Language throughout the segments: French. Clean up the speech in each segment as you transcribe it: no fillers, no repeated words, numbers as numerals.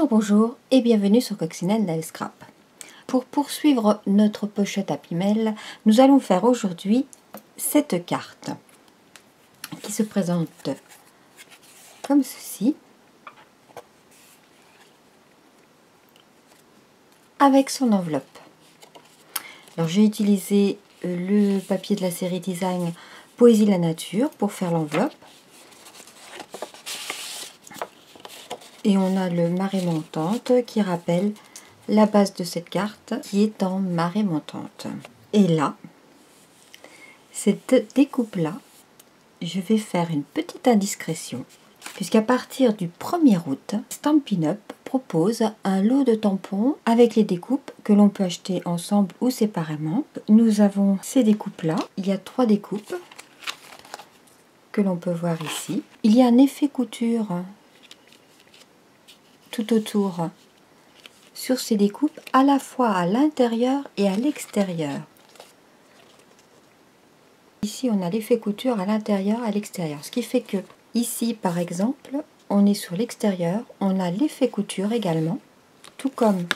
Bonjour, bonjour et bienvenue sur Coccinelle Nail Scrap. Pour poursuivre notre pochette à Pimel, nous allons faire aujourd'hui cette carte qui se présente comme ceci, avec son enveloppe. Alors j'ai utilisé le papier de la série Design Poésie la Nature pour faire l'enveloppe. Et on a le marée montante qui rappelle la base de cette carte qui est en marée montante. Et là, cette découpe-là, je vais faire une petite indiscrétion. Puisqu'à partir du 1er août, Stampin' Up! Propose un lot de tampons avec les découpes que l'on peut acheter ensemble ou séparément. Nous avons ces découpes-là. Il y a 3 découpes que l'on peut voir ici. Il y a un effet couture tout autour sur ces découpes, à la fois à l'intérieur et à l'extérieur. Ici on a l'effet couture à l'intérieur et à l'extérieur, ce qui fait que ici par exemple on est sur l'extérieur, on a l'effet couture également, tout comme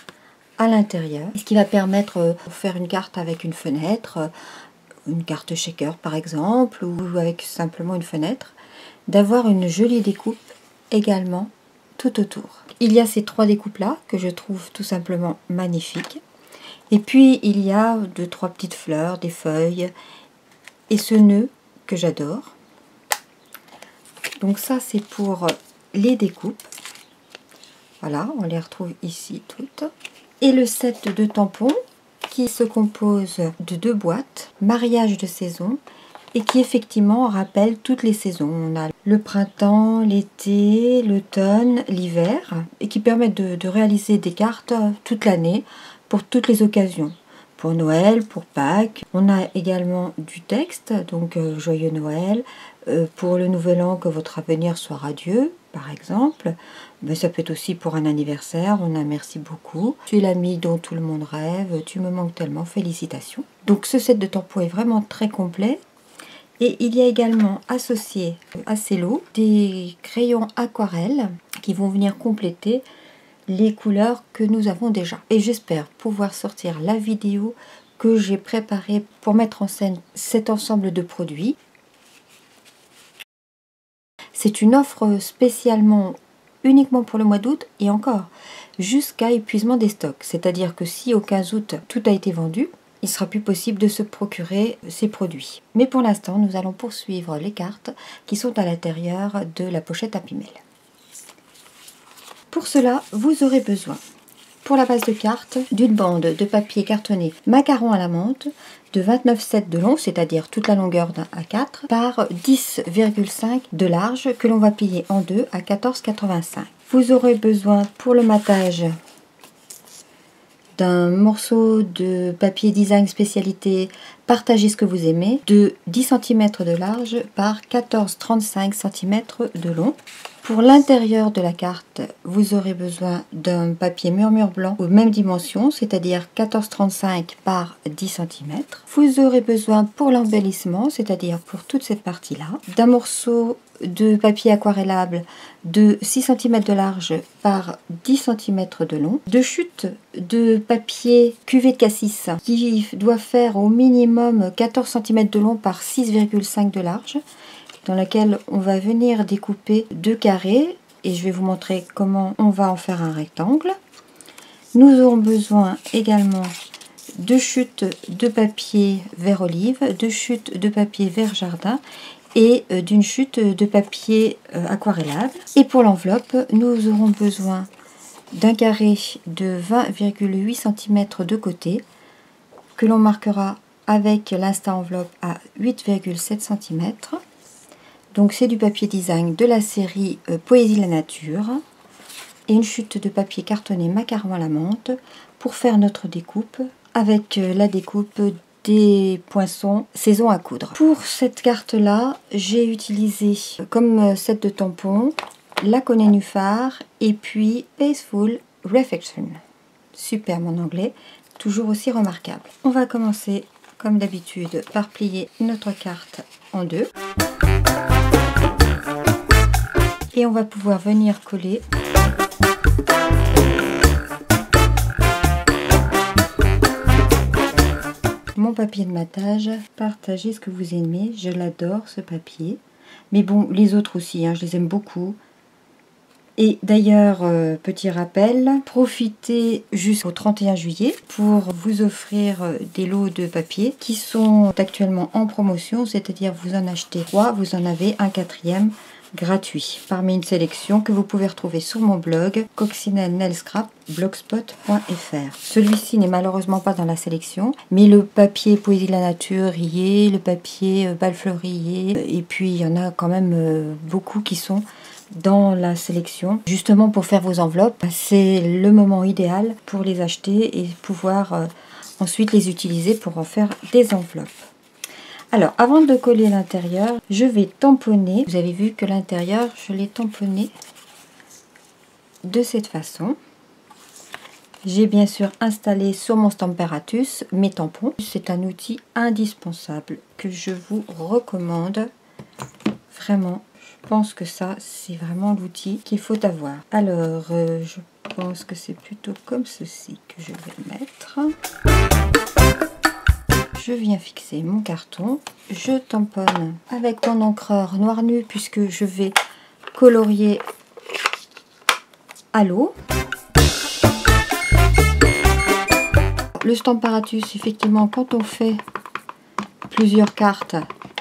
à l'intérieur, ce qui va permettre de faire une carte avec une fenêtre, une carte shaker par exemple, ou avec simplement une fenêtre, d'avoir une jolie découpe également tout autour. Il y a ces 3 découpes là que je trouve tout simplement magnifiques. Et puis il y a 2-3 petites fleurs, des feuilles et ce nœud que j'adore. Donc ça c'est pour les découpes. Voilà, on les retrouve ici toutes. Et le set de tampons qui se compose de 2 boîtes, mariage de saison, et qui effectivement rappelle toutes les saisons. On a le printemps, l'été, l'automne, l'hiver, et qui permettent de réaliser des cartes toute l'année pour toutes les occasions. Pour Noël, pour Pâques. On a également du texte, donc Joyeux Noël, pour le nouvel an, que votre avenir soit radieux, par exemple. Mais ça peut être aussi pour un anniversaire, on a merci beaucoup. Tu es l'ami dont tout le monde rêve, tu me manques tellement, félicitations. Donc ce set de tampons est vraiment très complet. Et il y a également associé à ces lots des crayons aquarelles qui vont venir compléter les couleurs que nous avons déjà. Et j'espère pouvoir sortir la vidéo que j'ai préparée pour mettre en scène cet ensemble de produits. C'est une offre spécialement uniquement pour le mois d'août et encore jusqu'à épuisement des stocks. C'est-à-dire que si au 15 août tout a été vendu, il sera plus possible de se procurer ces produits. Mais pour l'instant, nous allons poursuivre les cartes qui sont à l'intérieur de la pochette à Pimel. Pour cela, vous aurez besoin, pour la base de carte, d'une bande de papier cartonné macaron à la menthe de 29,7 de long, c'est-à-dire toute la longueur d'un A4, par 10,5 de large, que l'on va plier en deux à 14,85. Vous aurez besoin pour le matage d'un morceau de papier design spécialité partagez ce que vous aimez de 10 cm de large par 14,35 cm de long. Pour l'intérieur de la carte, vous aurez besoin d'un papier murmure blanc aux mêmes dimensions, c'est-à-dire 14,35 par 10 cm. Vous aurez besoin pour l'embellissement, c'est-à-dire pour toute cette partie-là, d'un morceau de papier aquarellable de 6 cm de large par 10 cm de long, de chute de papier cuvée de cassis qui doit faire au minimum 14 cm de long par 6,5 de large, dans laquelle on va venir découper 2 carrés et je vais vous montrer comment on va en faire un rectangle. Nous aurons besoin également de chutes de papier vert olive, de chutes de papier vert jardin et d'une chute de papier aquarellable. Et pour l'enveloppe, nous aurons besoin d'un carré de 20,8 cm de côté que l'on marquera avec l'insta enveloppe à 8,7 cm. Donc c'est du papier design de la série Poésie la Nature et une chute de papier cartonné macaron à la menthe pour faire notre découpe avec la découpe des poinçons saison à coudre. Pour cette carte là, j'ai utilisé comme set de tampons Lac au nénuphar et puis Peaceful Reflection. Super mon anglais, toujours aussi remarquable. On va commencer comme d'habitude par plier notre carte en deux. Et on va pouvoir venir coller mon papier de matage, partagez ce que vous aimez. Je l'adore ce papier. Mais bon, les autres aussi, hein, je les aime beaucoup. Et d'ailleurs, petit rappel, profitez jusqu'au 31 juillet pour vous offrir des lots de papier qui sont actuellement en promotion, c'est-à-dire vous en achetez 3, vous en avez un 4e gratuit, parmi une sélection que vous pouvez retrouver sur mon blog coccinelle-nail-scrap-blogspot.fr. Celui-ci n'est malheureusement pas dans la sélection, mais le papier Poésie de la Nature y est, le papier Bal Fleuri y est, et puis il y en a quand même beaucoup qui sont dans la sélection. Justement pour faire vos enveloppes, c'est le moment idéal pour les acheter et pouvoir ensuite les utiliser pour en faire des enveloppes. Alors, avant de coller l'intérieur, je vais tamponner. Vous avez vu que l'intérieur, je l'ai tamponné de cette façon. J'ai bien sûr installé sur mon Stamparatus mes tampons. C'est un outil indispensable que je vous recommande. Vraiment, je pense que ça, c'est vraiment l'outil qu'il faut avoir. Alors, je pense que c'est plutôt comme ceci que je vais le mettre. Je viens fixer mon carton, je tamponne avec mon encreur noir nu puisque je vais colorier à l'eau. Le Stamparatus, effectivement, quand on fait plusieurs cartes,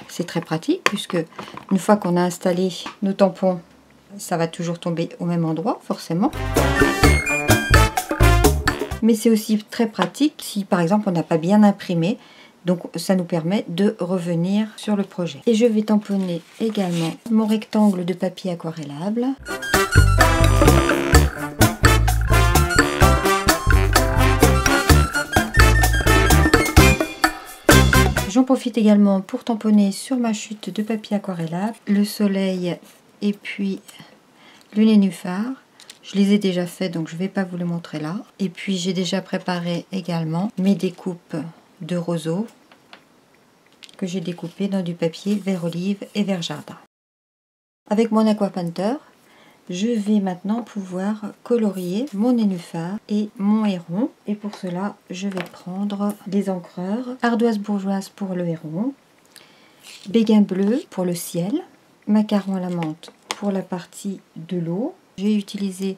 c'est très pratique puisque une fois qu'on a installé nos tampons, ça va toujours tomber au même endroit, forcément. Mais c'est aussi très pratique si par exemple on n'a pas bien imprimé. Donc ça nous permet de revenir sur le projet. Et je vais tamponner également mon rectangle de papier aquarellable. J'en profite également pour tamponner sur ma chute de papier aquarellable, le soleil et puis le nénuphar. Je les ai déjà fait donc je ne vais pas vous le montrer là. Et puis j'ai déjà préparé également mes découpes de roseaux que j'ai découpé dans du papier vert olive et vert jardin. Avec mon Aqua Painter, je vais maintenant pouvoir colorier mon nénuphar et mon héron. Et pour cela, je vais prendre des encreurs, ardoise bourgeoise pour le héron, béguin bleu pour le ciel, macaron à la menthe pour la partie de l'eau. J'ai utilisé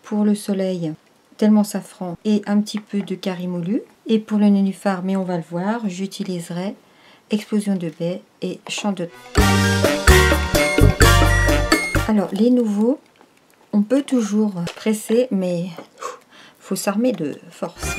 pour le soleil tellement safran et un petit peu de carimolu. Et pour le nénuphar, mais on va le voir, j'utiliserai explosion de baie et champ de... Alors les nouveaux, on peut toujours presser, mais faut s'armer de force.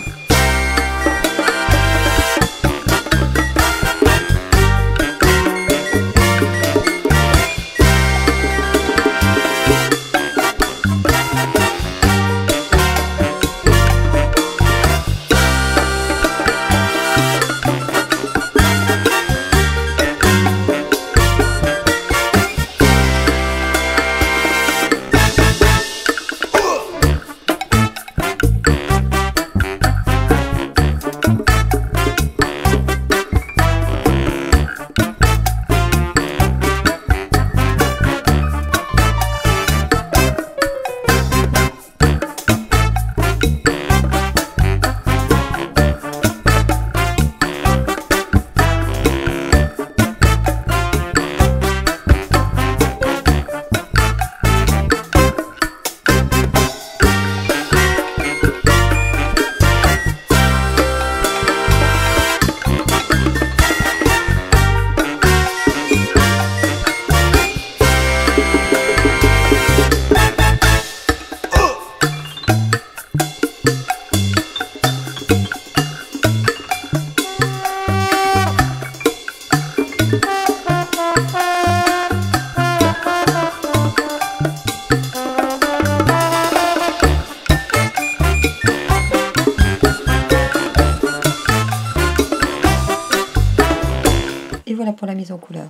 Pour la mise en couleur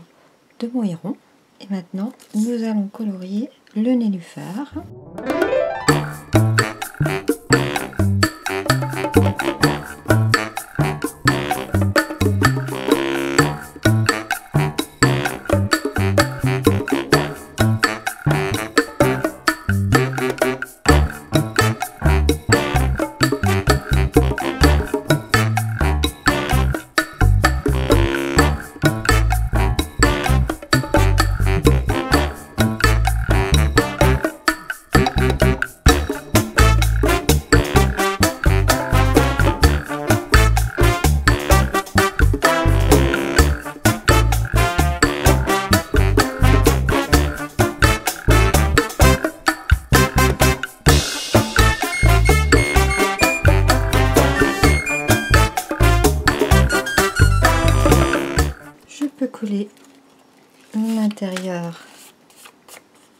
de mon héron. Et maintenant nous allons colorier le nénuphar.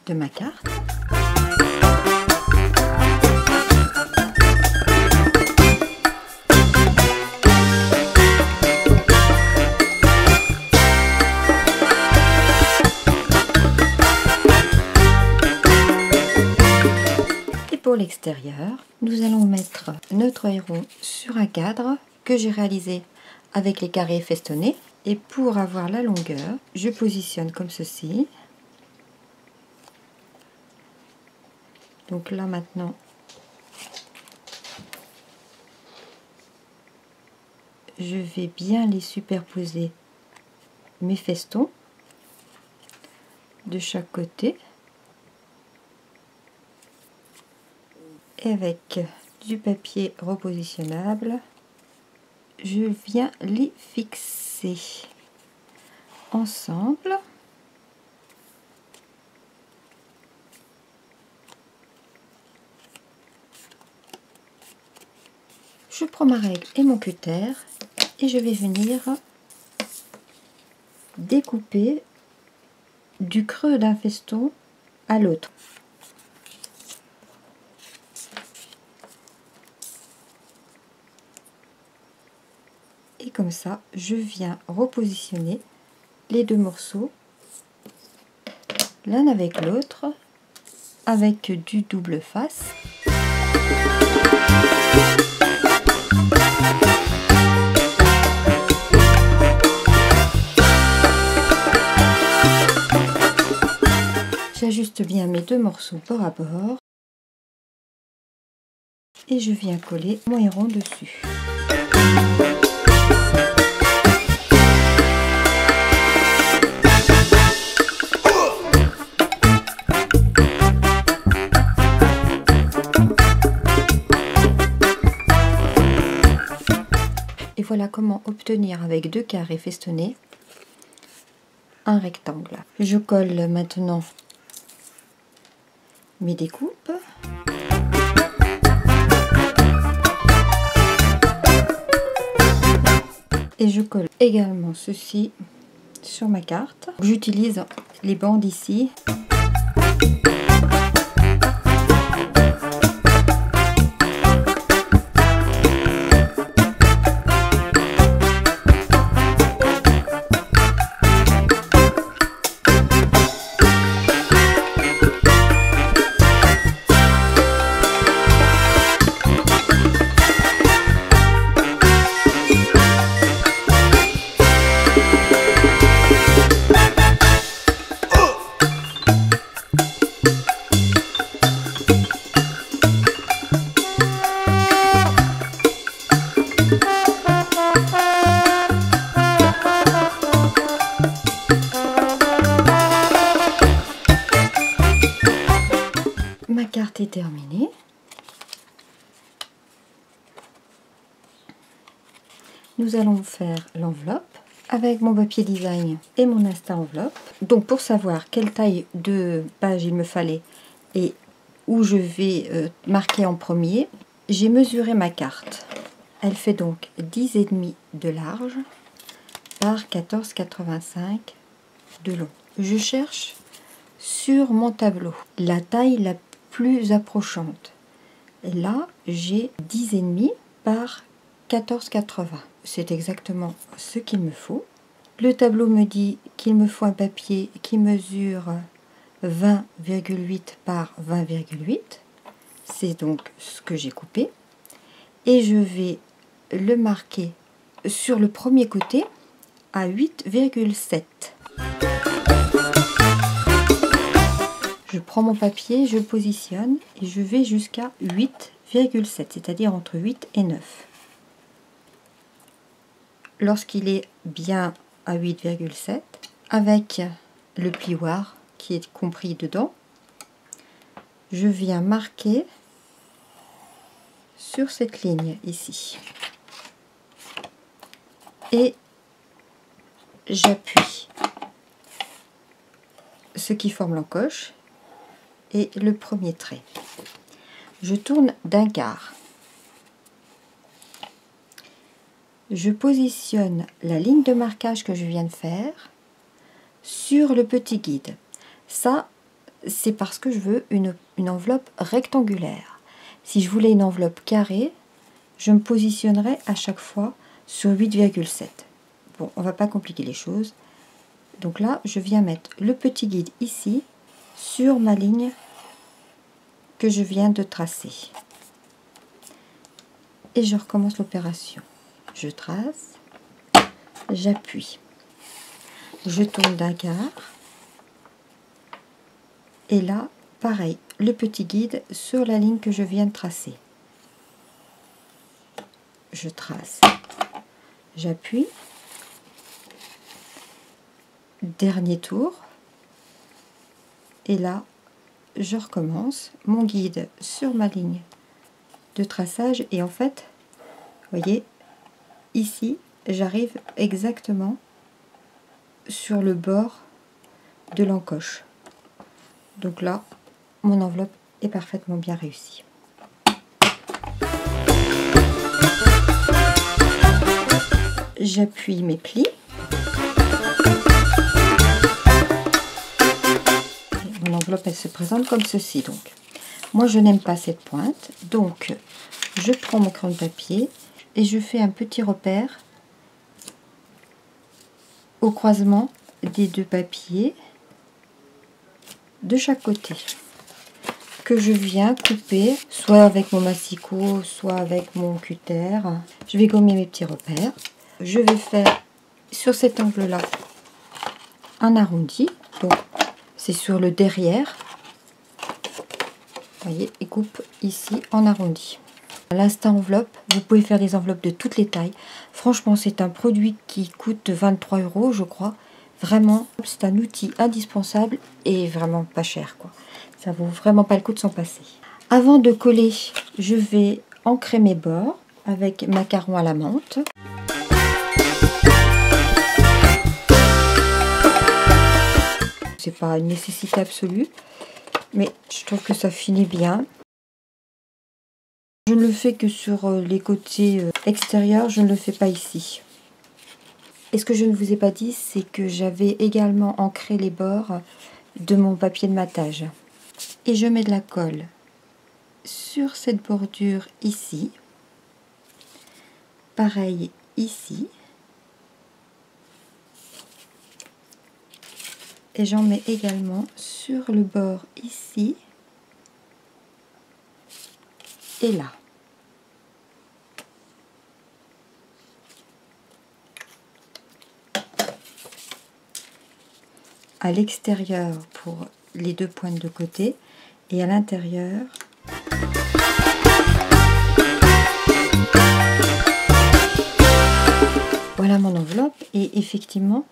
de ma carte. Pour l'extérieur, nous allons mettre notre héros sur un cadre que j'ai réalisé avec les carrés festonnés. Et pour avoir la longueur, je positionne comme ceci. Donc là maintenant, je vais bien les superposer, mes festons, de chaque côté. Et avec du papier repositionnable, je viens les fixer ensemble. Je prends ma règle et mon cutter et je vais venir découper du creux d'un feston à l'autre. Et comme ça, je viens repositionner les deux morceaux l'un avec l'autre avec du double face. J'ajuste bien mes deux morceaux bord à bord et je viens coller mon héron dessus. Et voilà comment obtenir avec deux carrés festonnés un rectangle. Je colle maintenant mes découpes. Et je colle également ceci sur ma carte. J'utilise les bandes ici. Ma carte est terminée. Nous allons faire l'enveloppe avec mon papier design et mon Insta enveloppe. Donc pour savoir quelle taille de page il me fallait et où je vais marquer en premier, j'ai mesuré ma carte. Elle fait donc 10,5 de large par 14,85 de long. Je cherche sur mon tableau la taille la plus approchante. Et là, j'ai 10,5 par 14,80. C'est exactement ce qu'il me faut. Le tableau me dit qu'il me faut un papier qui mesure 20,8 par 20,8. C'est donc ce que j'ai coupé. Et je vais le marquer sur le premier côté à 8,7. Je prends mon papier, je le positionne et je vais jusqu'à 8,7, c'est-à-dire entre 8 et 9. Lorsqu'il est bien à 8,7, avec le plioir qui est compris dedans, je viens marquer sur cette ligne ici. Et j'appuie ce qui forme l'encoche et le premier trait. Je tourne d'un quart. Je positionne la ligne de marquage que je viens de faire sur le petit guide. Ça, c'est parce que je veux une enveloppe rectangulaire. Si je voulais une enveloppe carrée, je me positionnerais à chaque fois sur 8,7. Bon, on va pas compliquer les choses. Donc là, je viens mettre le petit guide ici, sur ma ligne que je viens de tracer. Et je recommence l'opération. Je trace, j'appuie, je tourne d'un quart. Et là, pareil, le petit guide sur la ligne que je viens de tracer. Je trace, j'appuie, dernier tour, et là, je recommence mon guide sur ma ligne de traçage, et en fait, vous voyez, ici, j'arrive exactement sur le bord de l'encoche. Donc là, mon enveloppe est parfaitement bien réussie. J'appuie mes plis. Mon enveloppe, elle se présente comme ceci. Donc, moi, je n'aime pas cette pointe. Donc, je prends mon crayon de papier et je fais un petit repère au croisement des deux papiers de chaque côté, que je viens couper soit avec mon massicot, soit avec mon cutter. Je vais gommer mes petits repères. Je vais faire sur cet angle-là un arrondi. Donc, c'est sur le derrière. Vous voyez, et coupe ici en arrondi. L'instant enveloppe, vous pouvez faire des enveloppes de toutes les tailles. Franchement, c'est un produit qui coûte 23 €, je crois. Vraiment, c'est un outil indispensable et vraiment pas cher, quoi. Ça vaut vraiment pas le coup de s'en passer. Avant de coller, je vais ancrer mes bords avec macaron à la menthe. C'est pas une nécessité absolue, mais je trouve que ça finit bien. Je ne le fais que sur les côtés extérieurs, je ne le fais pas ici. Et ce que je ne vous ai pas dit, c'est que j'avais également ancré les bords de mon papier de matage. Et je mets de la colle sur cette bordure ici. Pareil ici. Et j'en mets également sur le bord ici et là. À l'extérieur pour les deux pointes de côté et à l'intérieur. Voilà mon enveloppe, et effectivement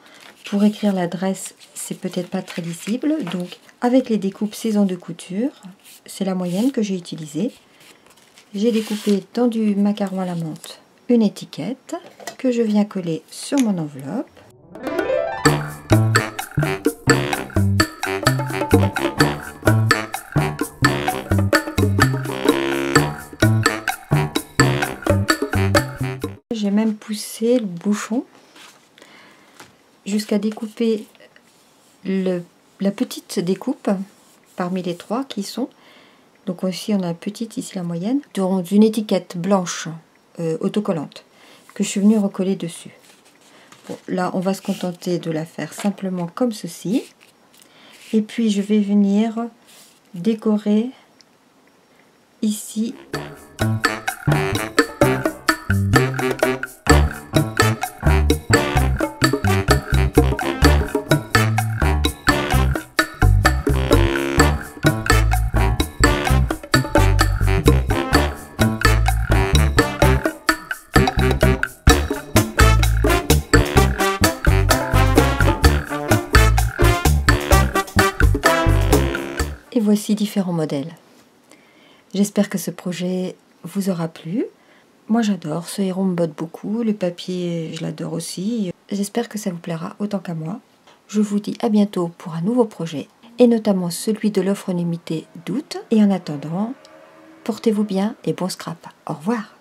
pour écrire l'adresse c'est peut-être pas très lisible, donc avec les découpes saison de couture, c'est la moyenne que j'ai utilisée. J'ai découpé dans du macaron à la menthe une étiquette que je viens coller sur mon enveloppe. J'ai même poussé le bouchon jusqu'à découper la petite découpe parmi les trois qui sont, donc ici on a la petite, ici la moyenne, dans une étiquette blanche autocollante que je suis venue recoller dessus. Bon, là on va se contenter de la faire simplement comme ceci, et puis je vais venir décorer ici . Et voici différents modèles. J'espère que ce projet vous aura plu. Moi j'adore, ce héron me botte beaucoup, le papier je l'adore aussi. J'espère que ça vous plaira autant qu'à moi. Je vous dis à bientôt pour un nouveau projet, et notamment celui de l'offre limitée d'août. Et en attendant, portez-vous bien et bon scrap. Au revoir.